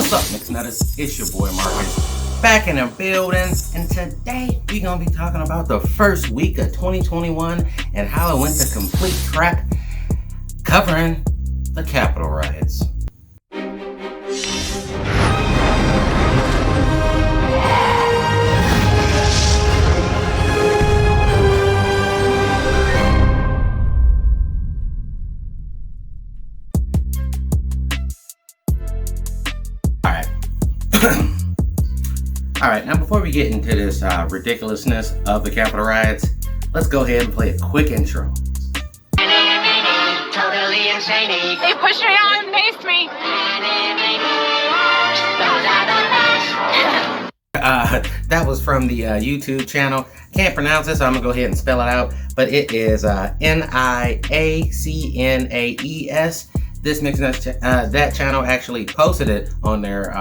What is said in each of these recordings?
What's up, Mix Nutters? It's your boy Marcus, back in the building, and today we're gonna be talking about the first week of 2021 and how it went to complete crap, covering the Capitol riots. Alright, now before we get into this ridiculousness of the Capitol riots, let's go ahead and play a quick intro. Totally insane. They pushed me out and faced me. That was from the YouTube channel. Can't pronounce it, so I'm gonna go ahead and spell it out. But it is Niacnaes. This Mix Nuts, that channel actually posted it on their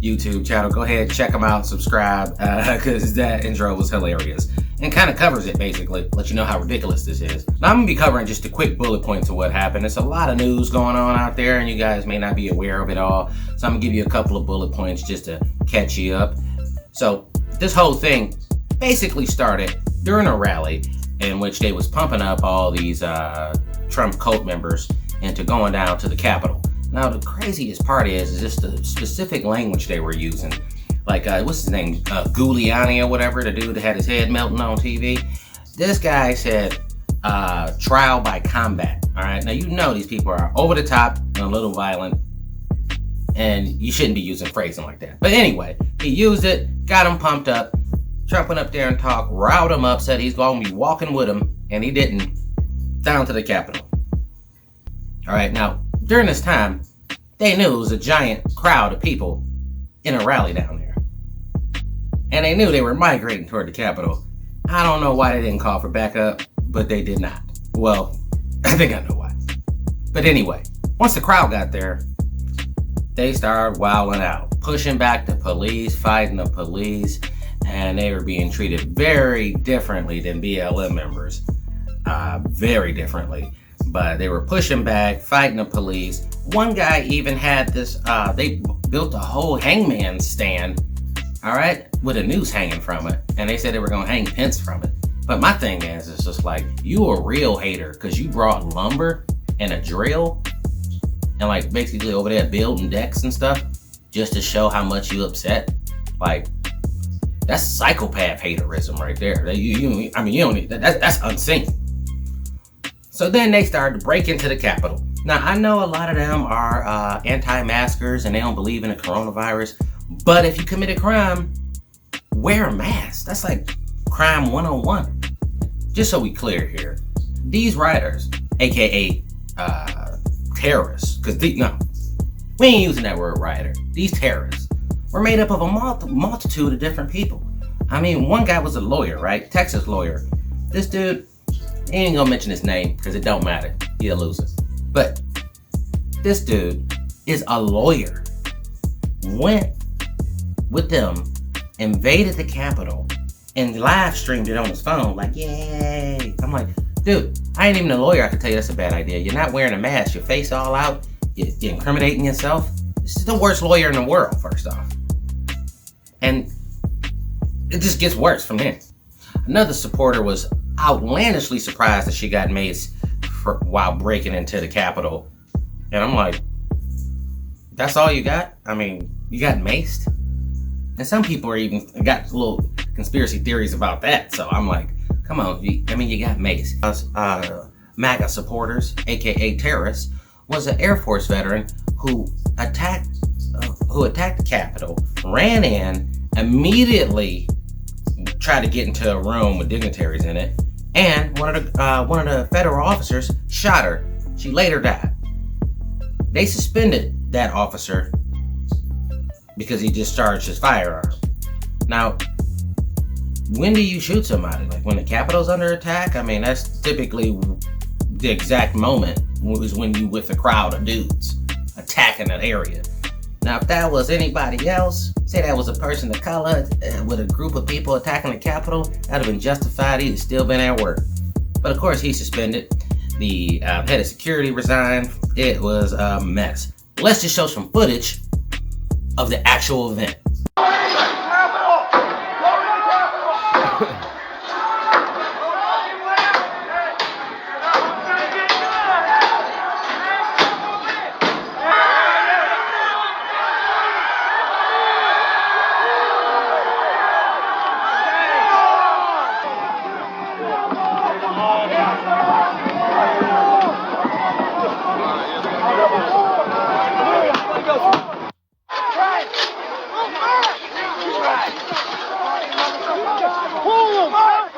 YouTube channel. Go ahead, check them out, subscribe, because that intro was hilarious and kind of covers it, basically, let you know how ridiculous this is. Now I'm gonna be covering just a quick bullet points of what happened. It's a lot of news going on out there and you guys may not be aware of it all, so I'm gonna give you a couple of bullet points just to catch you up. So this whole thing basically started during a rally in which they was pumping up all these Trump cult members into going down to the Capitol. Now the craziest part is just the specific language they were using. Like, what's his name? Giuliani or whatever, the dude that had his head melting on TV. This guy said, trial by combat. All right, now you know these people are over the top and a little violent, and you shouldn't be using phrasing like that. But anyway, he used it, got him pumped up. Trump went up there and talked, riled him up, said he's going to be walking with him, and he didn't, down to the Capitol. All right, now, during this time, they knew it was a giant crowd of people in a rally down there. And they knew they were migrating toward the Capitol. I don't know why they didn't call for backup, but they did not. Well, I think I know why. But anyway, once the crowd got there, they started wilding out, pushing back the police, fighting the police, and they were being treated very differently than BLM members. Very differently. But they were pushing back, fighting the police. One guy even had this, they built a whole hangman stand, all right, with a noose hanging from it. And they said they were going to hang Pence from it. But my thing is, it's just like, you a real hater because you brought lumber and a drill and like basically over there building decks and stuff just to show how much you upset. Like, that's psychopath haterism right there. You don't need, that's unseen. So then they started to break into the Capitol. Now, I know a lot of them are anti-maskers and they don't believe in the coronavirus, but if you commit a crime, wear a mask. That's like crime 101. Just so we clear here, these rioters, aka terrorists, because we ain't using that word rioter. These terrorists were made up of a multitude of different people. I mean, one guy was a lawyer, right? Texas lawyer. This dude, I ain't gonna mention his name because it don't matter. He'll lose it. But this dude is a lawyer. Went with them, invaded the Capitol, and live streamed it on his phone. Like, yay! I'm like, dude, I ain't even a lawyer. I can tell you that's a bad idea. You're not wearing a mask. Your face all out. You're incriminating yourself. This is the worst lawyer in the world. First off, and it just gets worse from there. Another supporter was outlandishly surprised that she got maced while breaking into the Capitol. And I'm like, that's all you got? I mean, you got maced? And some people are even got little conspiracy theories about that. So I'm like, come on, you got maced. MAGA supporters, aka terrorists, was an Air Force veteran who attacked the Capitol, ran in, immediately tried to get into a room with dignitaries in it, and one of the federal officers shot her. She later died. They suspended that officer because he discharged his firearm. Now, when do you shoot somebody? Like when the Capitol's under attack? I mean, that's typically the exact moment was when you with a crowd of dudes attacking an area. Now, if that was anybody else, say that was a person of color with a group of people attacking the Capitol, that would have been justified. He'd still been at work. But of course, he's suspended. The head of security resigned. It was a mess. Let's just show some footage of the actual event.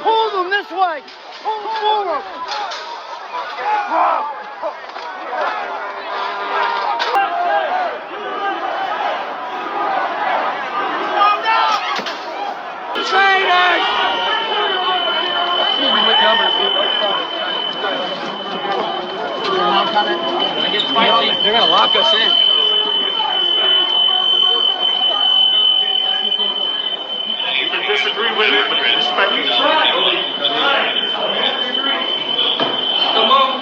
Pull them this way. Pull them forward. They're gonna lock us in. You can disagree with it, but respect it. Come on.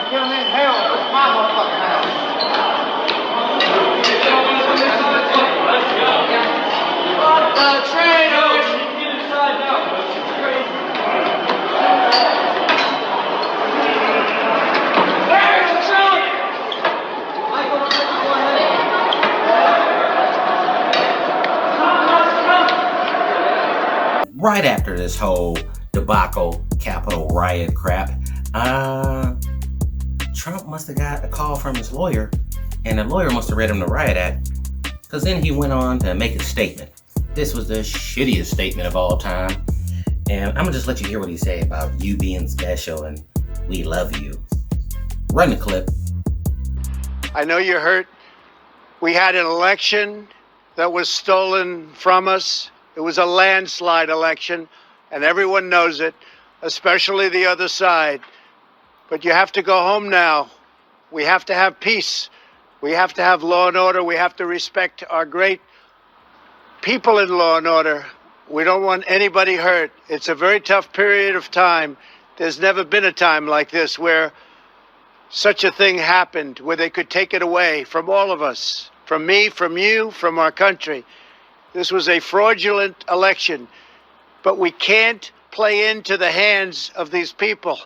Kill him in hell. My motherfucking house. Right after this whole debacle, Capitol riot crap, Trump must have got a call from his lawyer, and the lawyer must have read him the riot act, because then he went on to make a statement. This was the shittiest statement of all time, and I'm gonna just let you hear what he said about you being special and we love you. Run the clip. I know you're hurt. We had an election that was stolen from us. It was a landslide election, and everyone knows it, especially the other side. But you have to go home now. We have to have peace. We have to have law and order. We have to respect our great people in law and order. We don't want anybody hurt. It's a very tough period of time. There's never been a time like this where such a thing happened, where they could take it away from all of us, from me, from you, from our country. This was a fraudulent election, but we can't play into the hands of these people.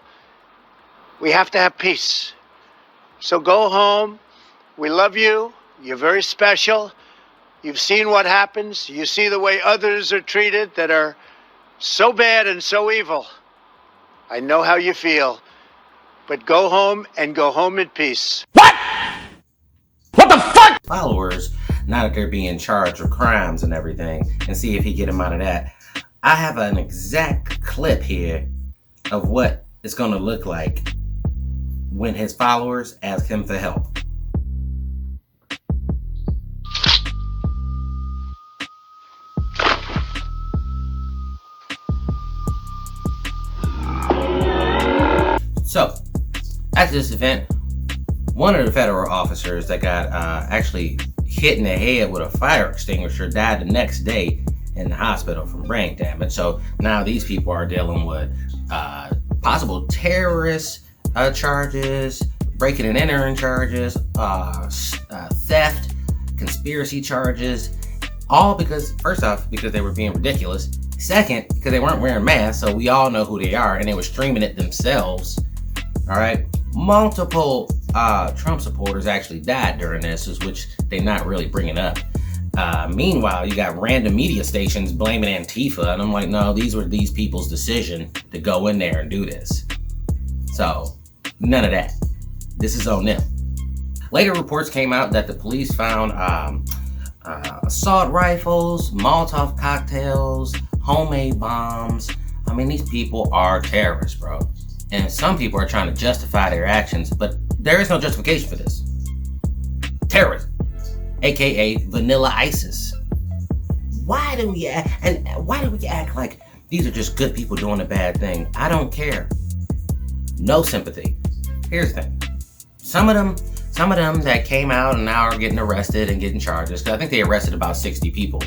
We have to have peace. So go home. We love you. You're very special. You've seen what happens. You see the way others are treated that are so bad and so evil. I know how you feel, but go home and go home in peace. What the fuck? Followers, now that they're being charged with crimes and everything, and see if he get him out of that. I have an exact clip here of what it's gonna look like when his followers ask him for help. So, at this event, one of the federal officers that got actually hit in the head with a fire extinguisher died the next day in the hospital from brain damage. So now these people are dealing with possible terrorist charges, breaking and entering charges, theft, conspiracy charges, all because, first off, because they were being ridiculous. Second, because they weren't wearing masks, so we all know who they are, and they were streaming it themselves. All right, multiple Trump supporters actually died during this, which they're not really bringing up. Meanwhile, you got random media stations blaming Antifa, and I'm like, no, these were these people's decision to go in there and do this. So, none of that. This is on them. Later reports came out that the police found assault rifles, Molotov cocktails, homemade bombs. I mean, these people are terrorists, bro. And some people are trying to justify their actions, but there is no justification for this. Terrorism, aka vanilla ISIS. Why do we act like these are just good people doing a bad thing? I don't care. No sympathy. Here's the thing. Some of them that came out and now are getting arrested and getting charges, because I think they arrested about 60 people,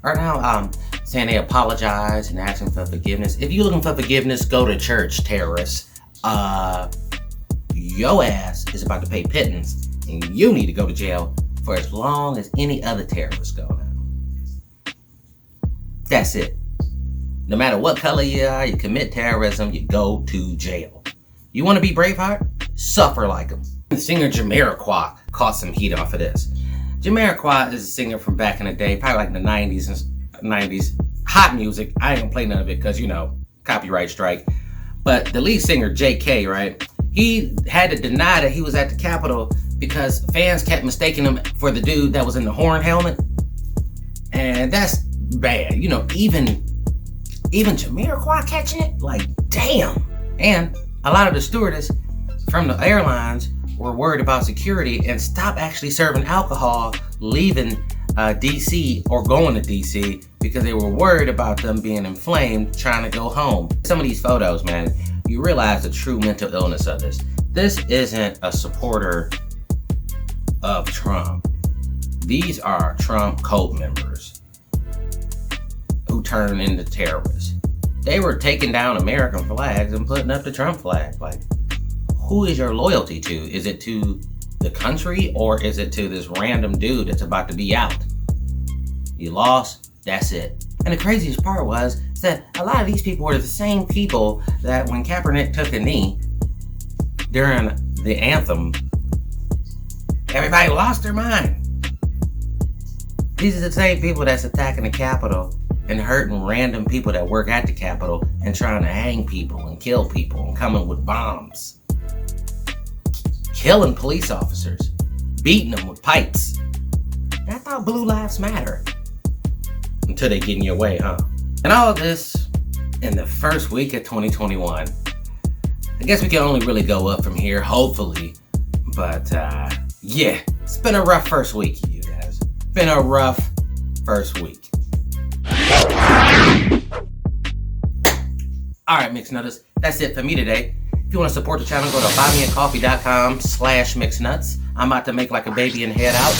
are now saying they apologize and asking for forgiveness. If you're looking for forgiveness, go to church, terrorists. Your ass is about to pay pittance, and you need to go to jail for as long as any other terrorist go now. That's it. No matter what color you are, you commit terrorism, you go to jail. You want to be Braveheart? Suffer like him. The singer Jamiroquai caught some heat off of this. Jamiroquai is a singer from back in the day, probably like the 90s. Hot music. I ain't gonna play none of it because, you know, copyright strike. But the lead singer, JK, right? He had to deny that he was at the Capitol because fans kept mistaking him for the dude that was in the horn helmet. And that's bad. You know, even Jamiroquai catching it? Like, damn. And a lot of the stewardess from the airlines were worried about security and stopped actually serving alcohol leaving DC or going to DC because they were worried about them being inflamed trying to go home. Some of these photos, man, you realize the true mental illness of this. This isn't a supporter of Trump. These are Trump cult members who turn into terrorists. They were taking down American flags and putting up the Trump flag. Like, who is your loyalty to? Is it to the country or is it to this random dude that's about to be out? You lost, that's it. And the craziest part was that a lot of these people were the same people that when Kaepernick took a knee during the anthem, everybody lost their mind. These are the same people that's attacking the Capitol and hurting random people that work at the Capitol and trying to hang people and kill people and coming with bombs. Killing police officers, beating them with pipes. And I thought Blue Lives Matter. Until they get in your way, huh? And all of this in the first week of 2021. I guess we can only really go up from here, hopefully. But yeah, it's been a rough first week, you guys. Been a rough first week. Alright, Mixed Nutters, that's it for me today. If you want to support the channel, go to buymeacoffee.com/mixnuts. I'm about to make like a baby and head out.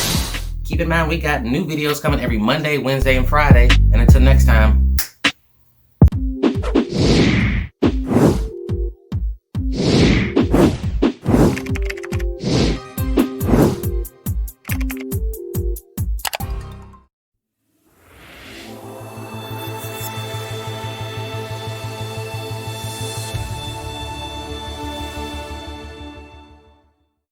Keep in mind, we got new videos coming every Monday, Wednesday, and Friday. And until next time,